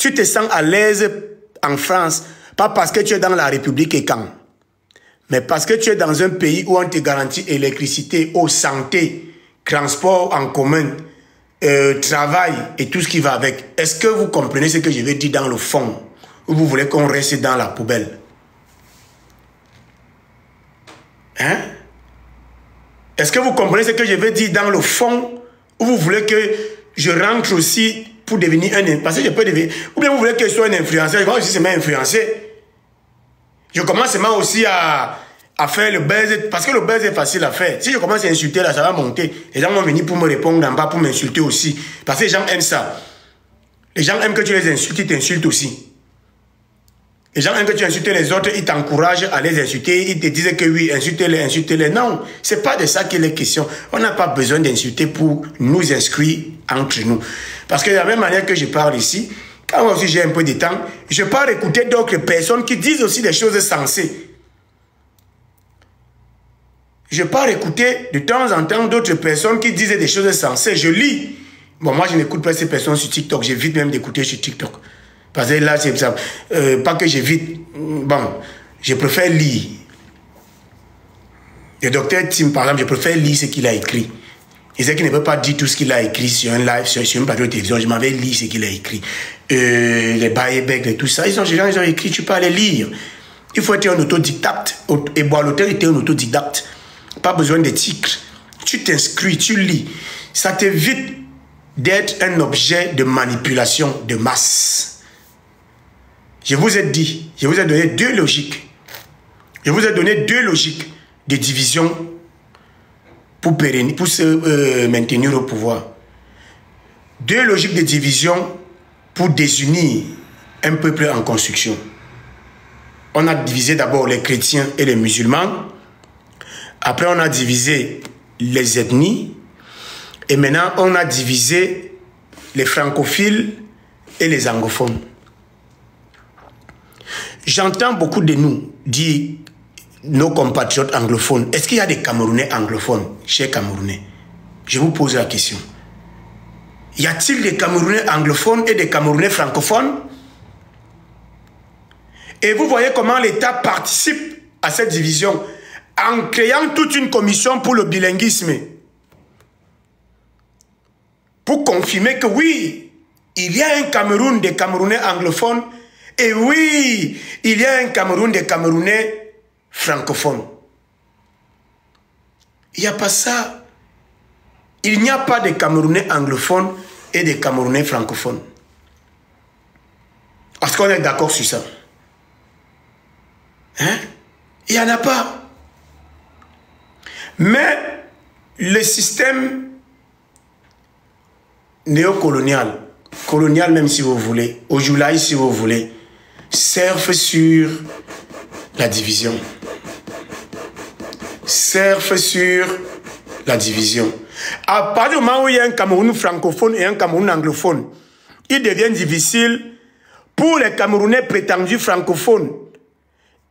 Tu te sens à l'aise en France, pas parce que tu es dans la République et quand, mais parce que tu es dans un pays où on te garantit électricité, eau, santé, transport en commun, travail et tout ce qui va avec. Est-ce que vous comprenez ce que je veux dire dans le fond, ou vous voulez qu'on reste dans la poubelle? Hein? Est-ce que vous comprenez ce que je veux dire dans le fond, ou vous voulez que je rentre aussi pour devenir un... Parce que je peux devenir... Ou bien vous voulez que je sois un influenceur, je vais aussi seulement influencer. Je commence seulement aussi à faire le buzz, parce que le buzz est facile à faire. Si je commence à insulter là, ça va monter. Les gens vont venir pour me répondre en bas, pour m'insulter aussi. Parce que les gens aiment ça. Les gens aiment que tu les insultes, ils t'insultent aussi. Les gens aiment que tu insultes les autres, ils t'encouragent à les insulter, ils te disent que oui, insultez-les, insultez-les. Non, c'est pas de ça qu'il est question. On n'a pas besoin d'insulter pour nous inscrire entre nous. Parce que de la même manière que je parle ici, quand moi aussi j'ai un peu de temps, je pars écouter d'autres personnes qui disent aussi des choses sensées. Je pars écouter de temps en temps d'autres personnes qui disent des choses sensées. Je lis. Bon, moi je n'écoute pas ces personnes sur TikTok, j'évite même d'écouter sur TikTok. Parce que là, c'est ça. Pas que j'évite. Bon, je préfère lire. Le docteur Tim, par exemple, je préfère lire ce qu'il a écrit. Il sait qu'il ne peut pas dire tout ce qu'il a écrit sur un live, sur une plateau de télévision. Je m'avais lu ce qu'il a écrit. Les Bayebeck et tout ça. Ils ont écrit, tu peux aller lire. Il faut être un autodidacte. Et Boileau était un autodidacte. Pas besoin de titres. Tu t'inscris, tu lis. Ça t'évite d'être un objet de manipulation de masse. Je vous ai dit, je vous ai donné deux logiques. Je vous ai donné deux logiques de division pour se maintenir au pouvoir. Deux logiques de division pour désunir un peuple en construction. On a divisé d'abord les chrétiens et les musulmans. Après, on a divisé les ethnies. Et maintenant, on a divisé les francophiles et les anglophones. J'entends beaucoup de nous dire, nos compatriotes anglophones, est-ce qu'il y a des Camerounais anglophones, chers Camerounais? Je vous pose la question. Y a-t-il des Camerounais anglophones et des Camerounais francophones? Et vous voyez comment l'État participe à cette division en créant toute une commission pour le bilinguisme. Pour confirmer que oui, il y a un Cameroun des Camerounais anglophones. Et oui, il y a un Cameroun des Camerounais francophones. Il n'y a pas ça. Il n'y a pas de Camerounais anglophones et de Camerounais francophones. Est-ce qu'on est d'accord sur ça? Hein? Il n'y en a pas. Mais le système néocolonial, colonial même si vous voulez, Ojulaï si vous voulez, surfe sur la division. Surfe sur la division. À partir du moment où il y a un Cameroun francophone et un Cameroun anglophone, il devient difficile pour les Camerounais prétendus francophones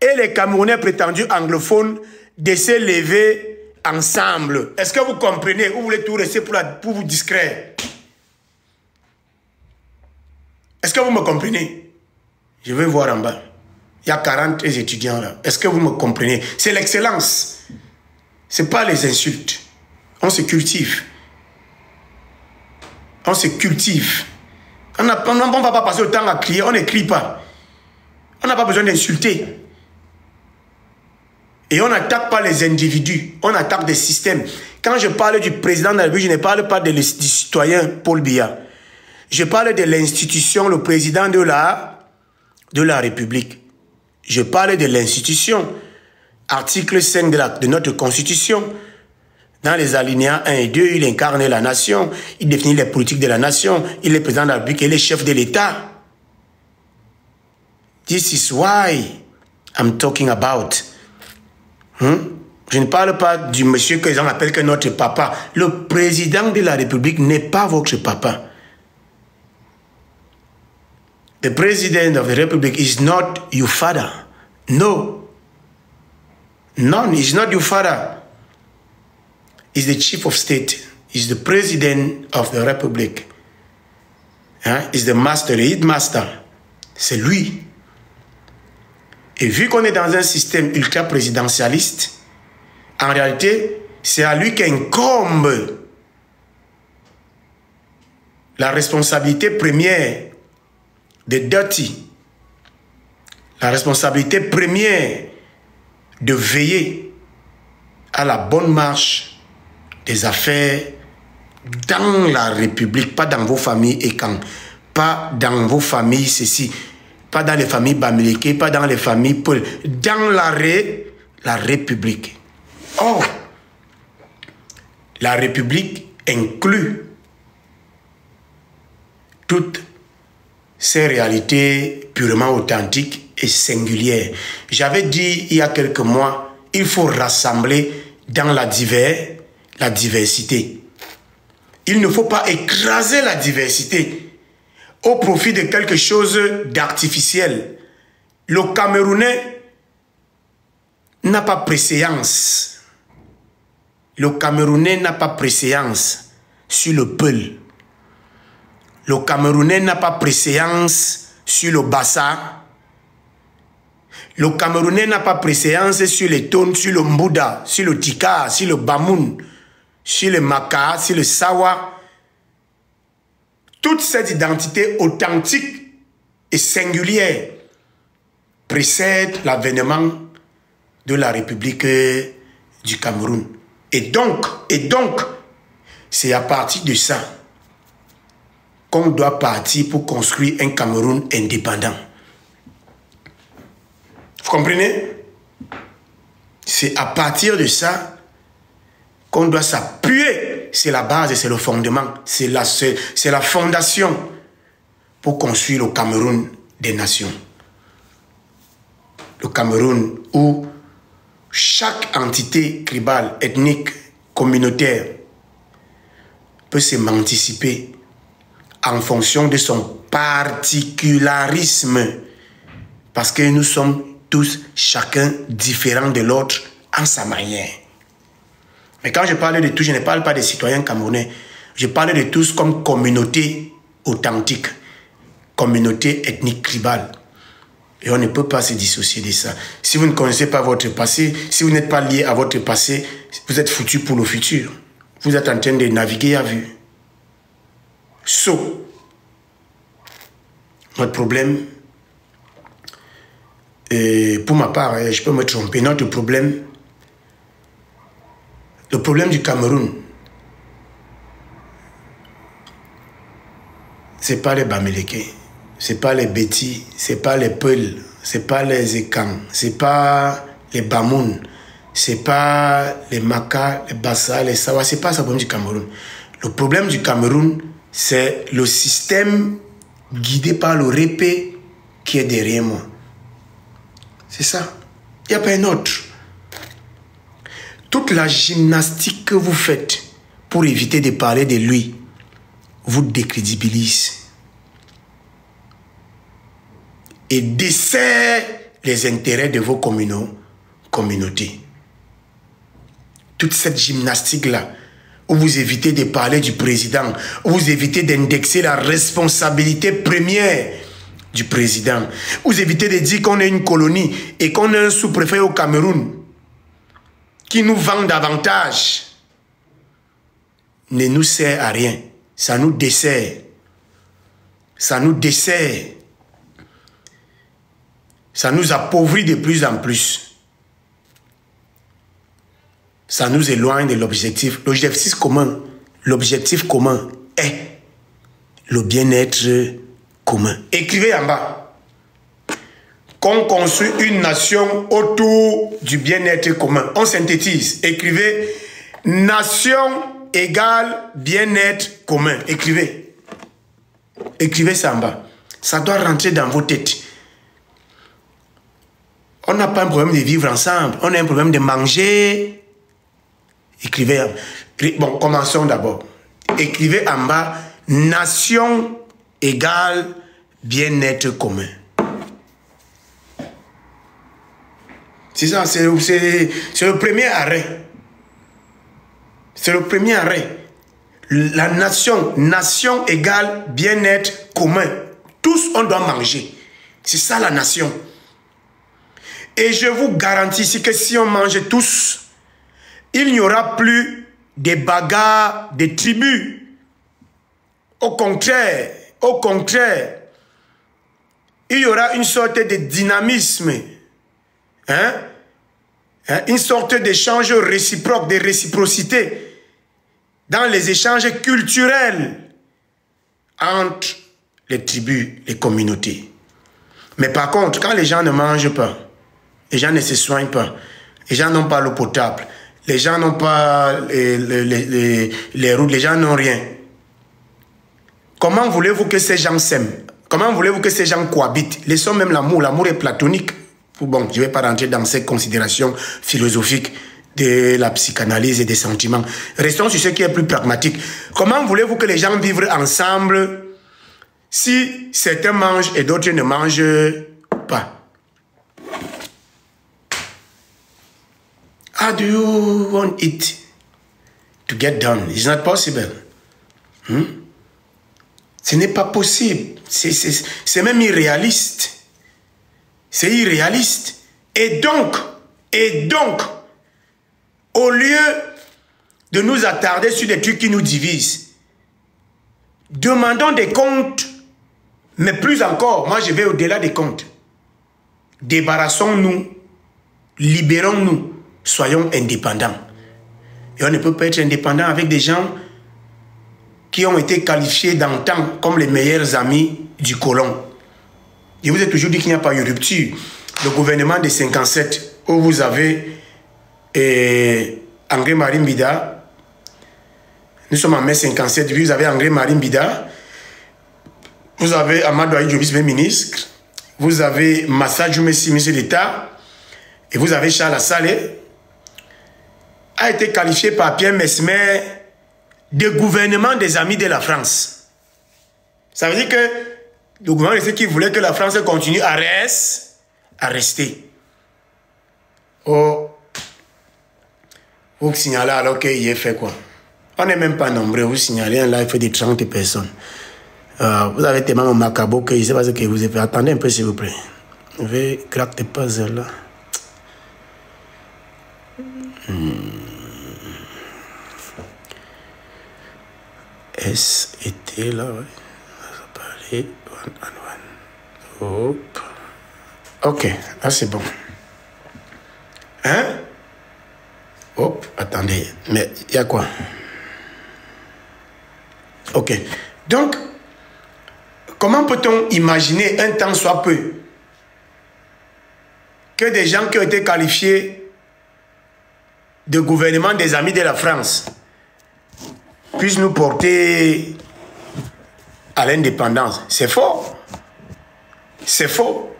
et les Camerounais prétendus anglophones de se lever ensemble. Est-ce que vous comprenez? Ou vous voulez tout rester pour vous distraire? Est-ce que vous me comprenez? Je vais voir en bas. Il y a 40 étudiants là. Est-ce que vous me comprenez? C'est l'excellence. Ce n'est pas les insultes. On se cultive. On se cultive. On ne va pas passer le temps à crier. On ne crie pas. On n'a pas besoin d'insulter. Et on n'attaque pas les individus. On attaque des systèmes. Quand je parle du président de la République, je ne parle pas du citoyen Paul Biya. Je parle de l'institution, le président de la République. Je parle de l'institution. Article 5 de notre Constitution. Dans les alinéas 1 et 2, il incarne la nation. Il définit les politiques de la nation. Il est président de la République et il est chef de l'État. This is why I'm talking about. Je ne parle pas du monsieur que les gens appellent que notre papa. Le président de la République n'est pas votre papa. The president of the republic is not your father. No. No, he's not your father. He's the chief of state. He's the president of the republic. He's the master, the headmaster c'est lui. Et vu qu'on est dans un système ultra-présidentialiste, en réalité, c'est à lui qu'incombe la responsabilité première de Dirty, la responsabilité première de veiller à la bonne marche des affaires dans la République, pas dans vos familles et quand, pas dans vos familles ceci, pas dans les familles Bamileke, pas dans les familles Paul, dans la République. Or, la République inclut toutes ces réalités purement authentiques et singulières. J'avais dit il y a quelques mois, il faut rassembler dans la diversité. Il ne faut pas écraser la diversité au profit de quelque chose d'artificiel. Le Camerounais n'a pas préséance. Le Camerounais n'a pas préséance sur le Peul. Le Camerounais n'a pas préséance sur le Bassa. Le Camerounais n'a pas préséance sur les Tones, sur le Mbouda, sur le Tika, sur le Bamoun, sur le Maka, sur le Sawa. Toute cette identité authentique et singulière précède l'avènement de la République du Cameroun. Et donc, c'est à partir de ça qu'on doit partir pour construire un Cameroun indépendant. Vous comprenez? C'est à partir de ça qu'on doit s'appuyer. C'est la base et c'est le fondement. C'est la fondation pour construire le Cameroun des nations. Le Cameroun où chaque entité tribale, ethnique, communautaire peut s'émanciper en fonction de son particularisme. Parce que nous sommes tous, chacun différent de l'autre en sa manière. Mais quand je parle de tous, je ne parle pas des citoyens camerounais. Je parle de tous comme communauté authentique, communauté ethnique tribale. Et on ne peut pas se dissocier de ça. Si vous ne connaissez pas votre passé, si vous n'êtes pas lié à votre passé, vous êtes foutu pour le futur. Vous êtes en train de naviguer à vue. Notre problème, pour ma part, je peux me tromper, notre problème, le problème du Cameroun, c'est pas les Bamileke, c'est pas les Beti, c'est pas les Peul, c'est pas les Ekang, c'est pas les Bamoun, c'est pas les Maka, les Bassa, les Sawa, c'est pas ça le problème du Cameroun. Le problème du Cameroun, c'est le système guidé par le répé qui est derrière moi. C'est ça. Il n'y a pas un autre. Toute la gymnastique que vous faites pour éviter de parler de lui vous décrédibilise et dessert les intérêts de vos communautés. Toute cette gymnastique-là, où vous évitez de parler du président, où vous évitez d'indexer la responsabilité première du président, où vous évitez de dire qu'on est une colonie et qu'on est un sous-préfet au Cameroun qui nous vend davantage, ne nous sert à rien. Ça nous dessert. Ça nous dessert. Ça nous appauvrit de plus en plus. Ça nous éloigne de l'objectif. L'objectif commun est le bien-être commun. Écrivez en bas. Qu'on construit une nation autour du bien-être commun. On synthétise. Écrivez nation égale bien-être commun. Écrivez. Écrivez ça en bas. Ça doit rentrer dans vos têtes. On n'a pas un problème de vivre ensemble. On a un problème de manger. Écrivez. Bon, commençons d'abord. Écrivez en bas nation égale bien-être commun. C'est ça, c'est le premier arrêt. C'est le premier arrêt. La nation égale bien-être commun. Tous, on doit manger. C'est ça la nation. Et je vous garantis ici que si on mange tous, il n'y aura plus des bagarres, des tribus. Au contraire, il y aura une sorte de dynamisme, une sorte d'échange réciproque, de réciprocité dans les échanges culturels entre les tribus, les communautés. Mais par contre, quand les gens ne mangent pas, les gens ne se soignent pas, les gens n'ont pas l'eau potable, les gens n'ont pas les routes, les gens n'ont rien. Comment voulez-vous que ces gens s'aiment? Comment voulez-vous que ces gens cohabitent? Laissons même l'amour. L'amour est platonique. Bon, je ne vais pas rentrer dans ces considérations philosophiques de la psychanalyse et des sentiments. Restons sur ce qui est plus pragmatique. Comment voulez-vous que les gens vivent ensemble si certains mangent et d'autres ne mangent pas? How do you want it to get done? It's not possible. Ce n'est pas possible. C'est même irréaliste. C'est irréaliste. Et donc, au lieu de nous attarder sur des trucs qui nous divisent, demandons des comptes, mais plus encore, moi je vais au-delà des comptes. Débarrassons-nous, libérons-nous, soyons indépendants. Et on ne peut pas être indépendant avec des gens qui ont été qualifiés d'antan comme les meilleurs amis du colon. Je vous ai toujours dit qu'il n'y a pas eu rupture. Le gouvernement de 57, où vous avez André-Marie Mbida, nous sommes en mai 57, vous avez André-Marie Mbida, vous avez Amadou Aïdjo, vice-ministre, vous avez Massa Djoumessi, ministre d'État, et vous avez Charles Saleh, a été qualifié par Pierre Mesmer de gouvernement des amis de la France. Ça veut dire que le gouvernement de ceux qui voulaient que la France continue à rester. Oh, vous signalez alors qu'il est fait quoi? On n'est même pas nombreux, vous signalez un live de 30 personnes. Vous avez tellement mon macabo que je ne sais pas ce que vous avez fait. Attendez un peu s'il vous plaît. Je vais craquer des puzzles là. S était là, ouais. Ça parlait one. Hop. Ok, là c'est bon. Hein? Hop, attendez. Mais il y a quoi? Ok. Donc, comment peut-on imaginer un temps soit peu que des gens qui ont été qualifiés de gouvernement des amis de la France puissent nous porter à l'indépendance? C'est faux. C'est faux.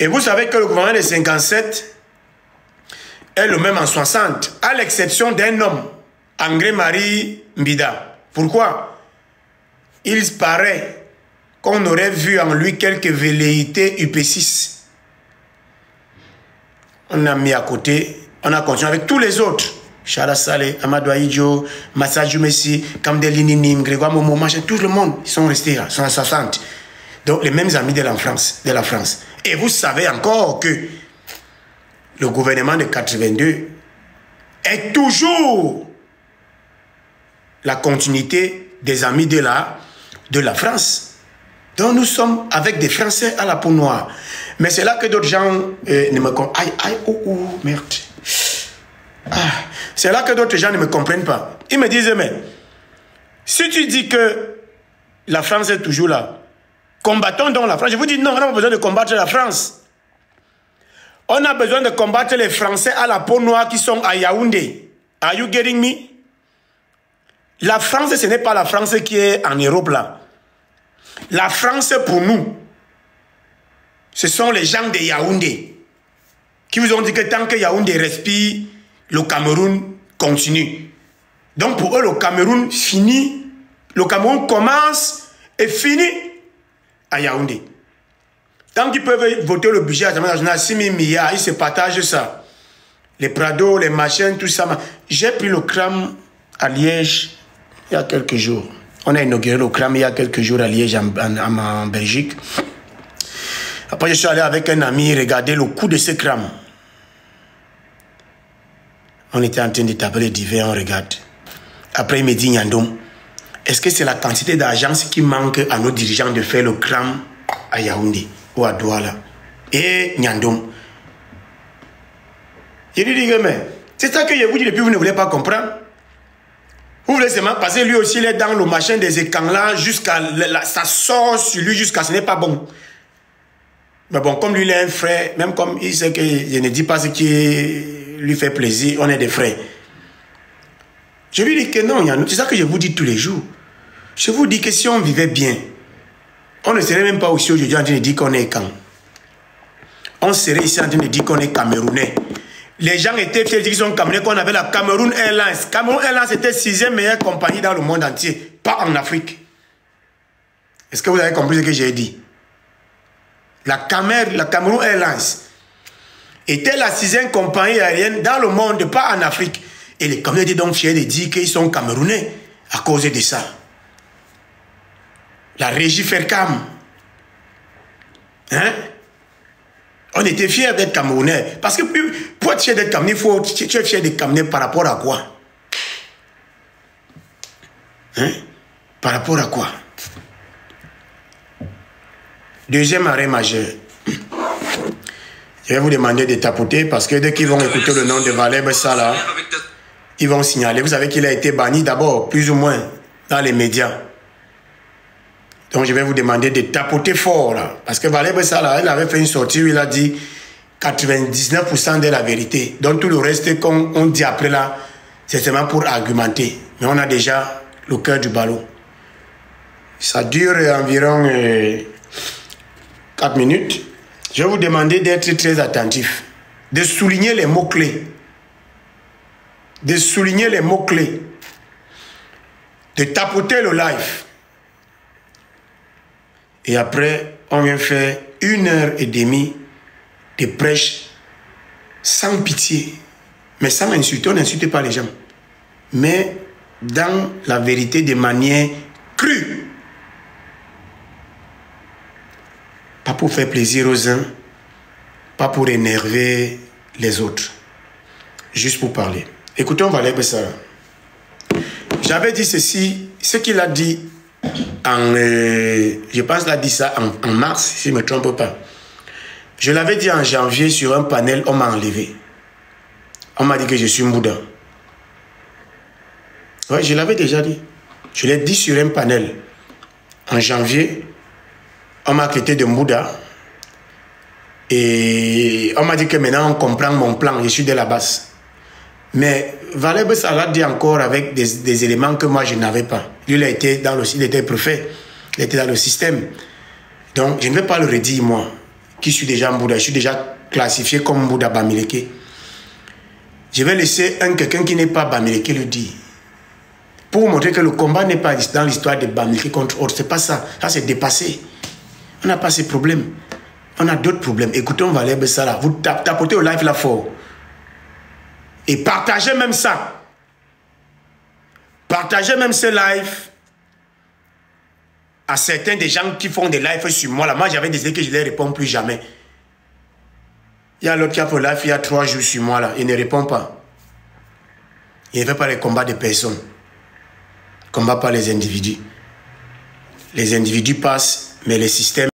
Et vous savez que le gouvernement de 57 est le même en 60, à l'exception d'un homme, André-Marie Mbida. Pourquoi? Il paraît qu'on aurait vu en lui quelques velléités UP6. On a mis à côté, on a continué avec tous les autres. Charles Saleh, Amadou Aïdjo, Massa Djoumessi, Kamdeli Nim, Grégoire Momo, machin, tout le monde, ils sont restés là, ils sont en 60. Donc les mêmes amis de la France. Et vous savez encore que le gouvernement de 82 est toujours la continuité des amis de la France. Donc nous sommes avec des Français à la peau noire. Mais c'est là que d'autres gens ne me comprennent. Aïe, oh, merde. C'est là que d'autres gens ne me comprennent pas. Ils me disent, mais si tu dis que la France est toujours là, combattons donc la France. Je vous dis non, on n'a pas besoin de combattre la France. On a besoin de combattre les Français à la peau noire qui sont à Yaoundé. Are you getting me? La France, ce n'est pas la France qui est en Europe là. La France pour nous, ce sont les gens de Yaoundé qui vous ont dit que tant que Yaoundé respire, le Cameroun continue. Donc pour eux, le Cameroun finit, le Cameroun commence et finit à Yaoundé. Tant qu'ils peuvent voter le budget à 6 000 milliards, ils se partagent ça. Les Prado, les machins, tout ça. J'ai pris le CRAM à Liège il y a quelques jours. On a inauguré le CRAM il y a quelques jours à Liège, en Belgique. Après, je suis allé avec un ami regarder le coût de ce crâne. On était en train de taper les divers, on regarde. Après, il me dit, Nyandom, est-ce que c'est la quantité d'argent qui manque à nos dirigeants de faire le crâne à Yaoundé ou à Douala? Et Nyandom, je lui dis que, mais c'est ça que je vous dis depuis, vous ne voulez pas comprendre. Vous voulez seulement passer, lui aussi, il est dans le machin des écrans là, jusqu'à ça sort sur lui, jusqu'à ce n'est pas bon. Mais bon, comme lui, il est un frère, même comme il sait que je ne dis pas ce qui lui fait plaisir, on est des frères. Je lui dis que non, c'est ça que je vous dis tous les jours. Je vous dis que si on vivait bien, on ne serait même pas aussi aujourd'hui en train de dire qu'on est quand. On serait ici en train de dire qu'on est Camerounais. Les gens étaient fiers qu'ils sont Camerounais, qu'on avait la Cameroun Airlines. Cameroun Airlines était 6e meilleure compagnie dans le monde entier, pas en Afrique. Est-ce que vous avez compris ce que j'ai dit? La Cameroun Airlines était la 6e compagnie aérienne dans le monde, pas en Afrique. Et les Camerounais étaient donc fiers de dire qu'ils sont Camerounais à cause de ça. La régie Fercam. Hein? On était fiers d'être Camerounais. Parce que pour être fier d'être Camerounais, tu es fier d'être Camerounais par rapport à quoi? Hein? Par rapport à quoi? Deuxième arrêt majeur. Je vais vous demander de tapoter parce que dès qu'ils vont écouter le nom de Valère Bessala, ils vont signaler. Vous savez qu'il a été banni d'abord, plus ou moins, dans les médias. Donc je vais vous demander de tapoter fort là. Parce que Valère Bessala, elle avait fait une sortie où il a dit 99% de la vérité. Donc tout le reste qu'on dit après là, c'est seulement pour argumenter. Mais on a déjà le cœur du ballon. Ça dure environ 4 minutes. Je vais vous demander d'être très attentif. De souligner les mots-clés. De souligner les mots-clés. De tapoter le live. Et après, on vient faire 1h30 de prêche sans pitié. Mais sans insulter, on n'insulte pas les gens. Mais dans la vérité de manière crue. Pas pour faire plaisir aux uns, pas pour énerver les autres. Juste pour parler. Écoutons Valère Bessala. J'avais dit ceci, ce qu'il a dit je pense qu'il a dit ça en mars, si je ne me trompe pas. Je l'avais dit en janvier sur un panel, on m'a enlevé. On m'a dit que je suis Mbouda. Oui, je l'avais déjà dit. Je l'ai dit sur un panel. En janvier, on m'a traité de Mbouda. Et on m'a dit que maintenant on comprend mon plan, je suis de la base. Mais Valère Bessala dit encore avec des éléments que moi je n'avais pas. Lui, il était préfet, il était dans le système. Donc, je ne vais pas le redire, moi, qui suis déjà Mbouda. Je suis déjà classifié comme Mbouda Bamileke. Je vais laisser quelqu'un qui n'est pas Bamileke le dire. Pour montrer que le combat n'est pas dans l'histoire de Bamileke contre autre. C'est pas ça. Ça, c'est dépassé. On n'a pas ces problèmes. On a d'autres problèmes. Écoutons Valère Bessala. Vous tapotez au live là fort. Et partagez même ça. Partagez même ce live à certains des gens qui font des lives sur moi. Là, moi, j'avais décidé que je ne les réponds plus jamais. Il y a l'autre qui a fait live il y a 3 jours sur moi. Là. Il ne répond pas. Il ne fait pas les combats des personnes. Il ne combat pas les individus. Les individus passent, mais les systèmes...